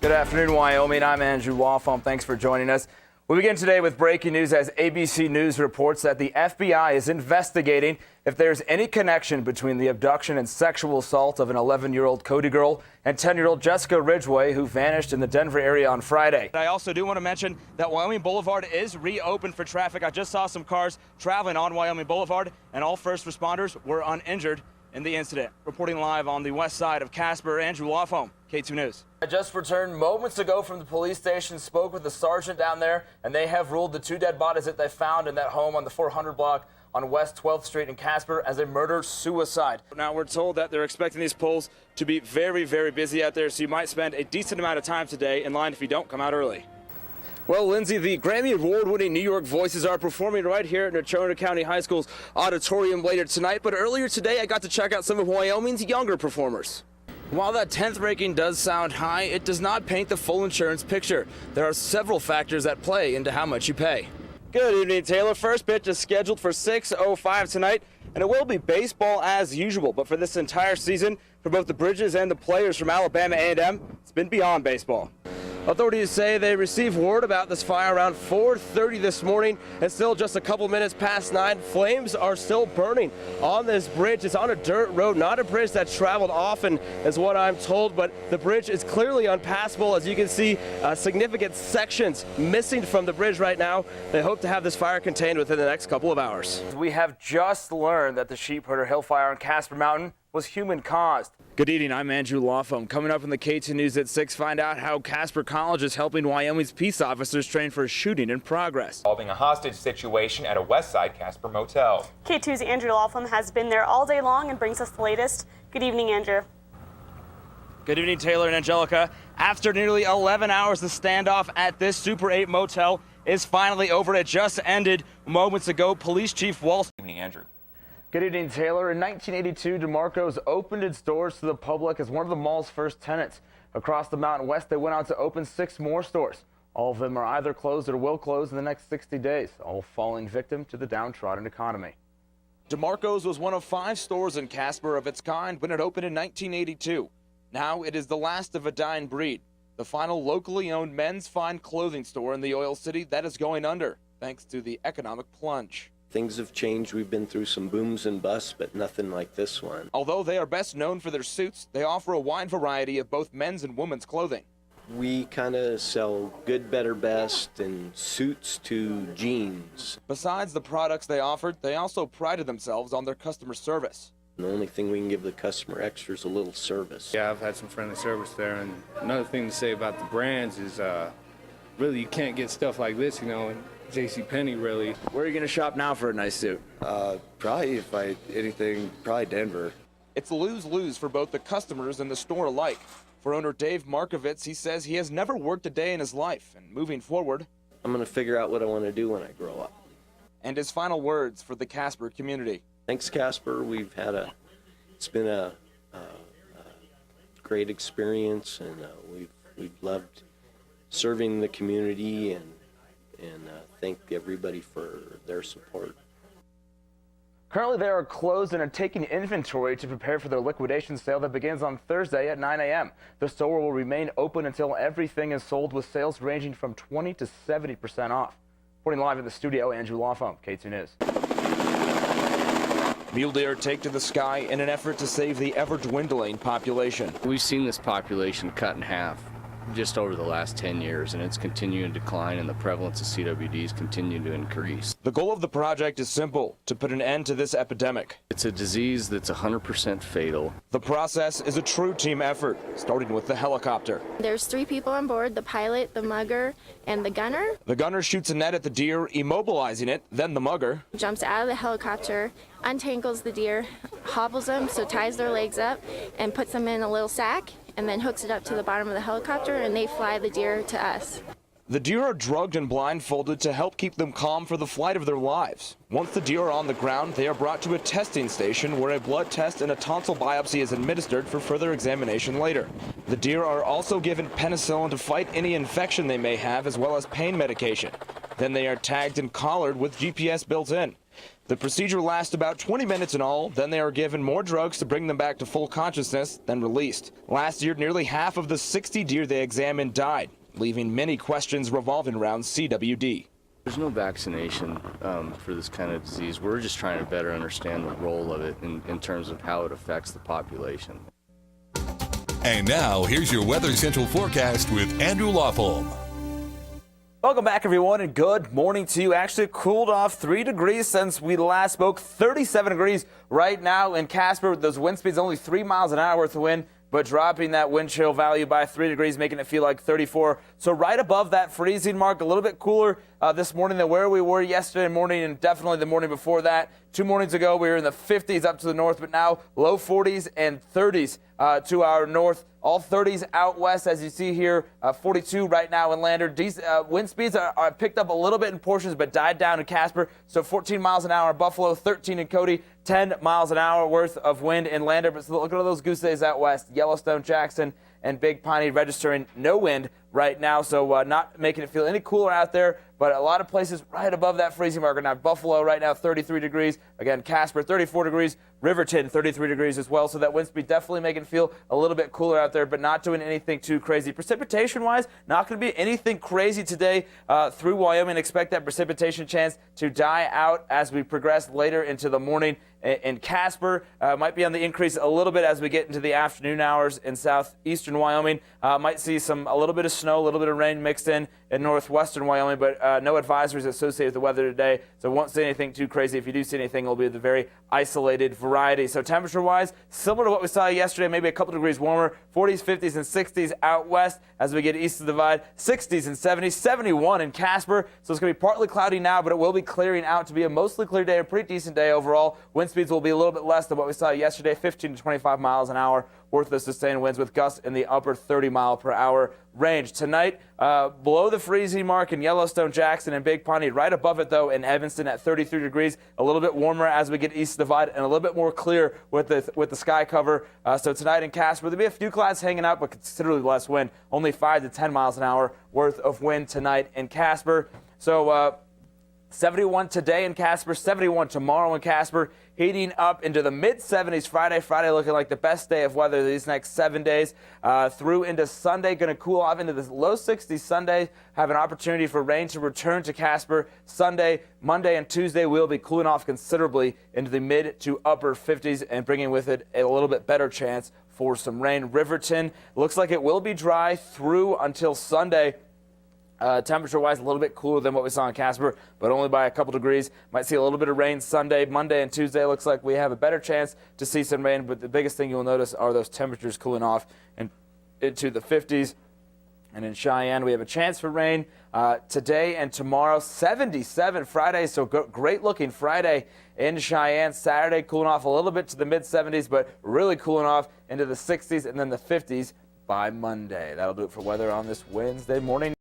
Good afternoon, Wyoming. I'm Andrew Woffom. Thanks for joining us. We begin today with breaking news as ABC News reports that the FBI is investigating if there's any connection between the abduction and sexual assault of an 11-year-old Cody girl and 10-year-old Jessica Ridgway, who vanished in the Denver area on Friday. I also do want to mention that Wyoming Boulevard is reopened for traffic. I just saw some cars traveling on Wyoming Boulevard, and all first responders were uninjured in the incident. Reporting live on the west side of Casper, Andrew Woffom, K2 News. I just returned moments ago from the police station, spoke with the sergeant down there, and they have ruled the two dead bodies that they found in that home on the 400 block on West 12th Street in Casper as a murder-suicide. Now, we're told that they're expecting these polls to be very, very busy out there, so you might spend a decent amount of time today in line if you don't come out early. Well, Lindsay, the Grammy Award-winning New York Voices are performing right here at Natrona County High School's auditorium later tonight, but earlier today I got to check out some of Wyoming's younger performers. While that 10th ranking does sound high, it does not paint the full insurance picture. There are several factors that play into how much you pay. Good evening, Taylor. First pitch is scheduled for 6:05 tonight, and it will be baseball as usual. But for this entire season, for both the Bridges and the players from Alabama A&M, it's been beyond baseball. Authorities say they received word about this fire around 4:30 this morning, and still just a couple minutes past 9, flames are still burning on this bridge. It's on a dirt road, not a bridge that's traveled often, is what I'm told, but the bridge is clearly unpassable. As you can see, significant sections missing from the bridge right now. They hope to have this fire contained within the next couple of hours. We have just learned that the Sheepherder Hill fire on Casper Mountain was human-caused. Good evening, I'm Andrew Woffom. Coming up in the K2 News at 6, find out how Casper College is helping Wyoming's peace officers train for a shooting in progress. Solving a hostage situation at a Westside Casper motel. K2's Andrew Woffom has been there all day long and brings us the latest. Good evening, Andrew. Good evening, Taylor and Angelica. After nearly 11 hours, the standoff at this Super 8 motel is finally over. It just ended moments ago. Police Chief Walsh. Good evening, Andrew. Good evening, Taylor. In 1982, DeMarco's opened its doors to the public as one of the mall's first tenants. Across the Mountain West, they went out to open 6 more stores. All of them are either closed or will close in the next 60 days, all falling victim to the downtrodden economy. DeMarco's was one of 5 stores in Casper of its kind when it opened in 1982. Now it is the last of a dying breed, the final locally owned men's fine clothing store in the oil city that is going under, thanks to the economic plunge. Things have changed. We've been through some booms and busts, but nothing like this one. Although they are best known for their suits, they offer a wide variety of both men's and women's clothing. We kind of sell good, better, best, and suits to jeans. Besides the products they offered, they also prided themselves on their customer service. The only thing we can give the customer extra is a little service. Yeah, I've had some friendly service there, and another thing to say about the brands is really you can't get stuff like this, in JCPenney, really. Where are you going to shop now for a nice suit? Probably, probably Denver. It's lose-lose for both the customers and the store alike. For owner Dave Markovitz, he says he has never worked a day in his life, and moving forward, I'm going to figure out what I want to do when I grow up. And his final words for the Casper community. Thanks, Casper. It's been a great experience, and we've loved serving the community, and thank everybody for their support. Currently, they are closed and are taking inventory to prepare for their liquidation sale that begins on Thursday at 9 a.m. The store will remain open until everything is sold, with sales ranging from 20 to 70% off. Reporting live in the studio, Andrew Woffom, K2 News. Mule deer take to the sky in an effort to save the ever-dwindling population. We've seen this population cut in half just over the last 10 years, and it's continuing to decline, and the prevalence of CWDs continue to increase. The goal of the project is simple: to put an end to this epidemic. It's a disease that's 100% fatal. The process is a true team effort, starting with the helicopter. There's 3 people on board: the pilot, the mugger, and the gunner. The gunner shoots a net at the deer, immobilizing it. Then the mugger Jumps out of the helicopter, untangles the deer, hobbles them, so ties their legs up, and puts them in a little sack, and then hooks it up to the bottom of the helicopter, and they fly the deer to us. The deer are drugged and blindfolded to help keep them calm for the flight of their lives. Once the deer are on the ground, they are brought to a testing station where a blood test and a tonsil biopsy is administered for further examination later. The deer are also given penicillin to fight any infection they may have, as well as pain medication. Then they are tagged and collared with GPS built in. The procedure lasts about 20 minutes in all, then they are given more drugs to bring them back to full consciousness, then released. Last year, nearly half of the 60 deer they examined died, leaving many questions revolving around CWD. There's no vaccination for this kind of disease. We're just trying to better understand the role of it in terms of how it affects the population. And now, here's your Weather Central forecast with Andrew Lawfulm. Welcome back, everyone, and good morning to you. Actually, it cooled off 3 degrees since we last spoke. 37 degrees right now in Casper. Those wind speeds only 3 miles an hour worth of wind, but dropping that wind chill value by 3 degrees, making it feel like 34. So right above that freezing mark, a little bit cooler this morning than where we were yesterday morning and definitely the morning before that. 2 mornings ago, we were in the 50s up to the north, but now low 40s and 30s to our north. All 30s out west, as you see here, 42 right now in Lander. These wind speeds are picked up a little bit in portions, but died down in Casper. So 14 miles an hour in Buffalo, 13 in Cody, 10 miles an hour worth of wind in Lander. But look at all those goose days out west. Yellowstone, Jackson, and Big Piney registering no wind right now, so not making it feel any cooler out there, but a lot of places right above that freezing marker. Now, Buffalo right now, 33 degrees. Again, Casper, 34 degrees. Riverton, 33 degrees as well, so that wind speed definitely making it feel a little bit cooler out there, but not doing anything too crazy. Precipitation-wise, not going to be anything crazy today through Wyoming. Expect that precipitation chance to die out as we progress later into the morning. In Casper, might be on the increase a little bit as we get into the afternoon hours in southeastern Wyoming. Might see a little bit of snow, a little bit of rain mixed in northwestern Wyoming, but no advisories associated with the weather today, so won't see anything too crazy. If you do see anything, it'll be the very isolated variety. So temperature-wise, similar to what we saw yesterday, maybe a couple degrees warmer, 40s, 50s, and 60s out west as we get east of the divide, 60s and 70s, 71 in Casper. So it's going to be partly cloudy now, but it will be clearing out to be a mostly clear day, a pretty decent day overall. Wind speeds will be a little bit less than what we saw yesterday, 15 to 25 miles an hour worth of sustained winds with gusts in the upper 30-mile-per-hour range. Tonight, below the freezing mark in Yellowstone, Jackson, and Big Piney. Right above it, though, in Evanston at 33 degrees. A little bit warmer as we get east of the divide and a little bit more clear with the sky cover. So tonight in Casper, there'll be a few clouds hanging out, but considerably less wind. Only 5 to 10 miles an hour worth of wind tonight in Casper. So 71 today in Casper, 71 tomorrow in Casper, heating up into the mid-70s Friday looking like the best day of weather these next 7 days. Through into Sunday, going to cool off into the low 60s Sunday, have an opportunity for rain to return to Casper. Sunday, Monday, and Tuesday will be cooling off considerably into the mid to upper 50s and bringing with it a little bit better chance for some rain. Riverton looks like it will be dry through until Sunday. Temperature-wise, a little bit cooler than what we saw in Casper, but only by a couple degrees. Might see a little bit of rain Sunday, Monday, and Tuesday. Looks like we have a better chance to see some rain, but the biggest thing you'll notice are those temperatures cooling off into the 50s. And in Cheyenne, we have a chance for rain today and tomorrow. 77 Friday, so great-looking Friday in Cheyenne. Saturday, cooling off a little bit to the mid-70s, but really cooling off into the 60s and then the 50s by Monday. That'll do it for weather on this Wednesday morning.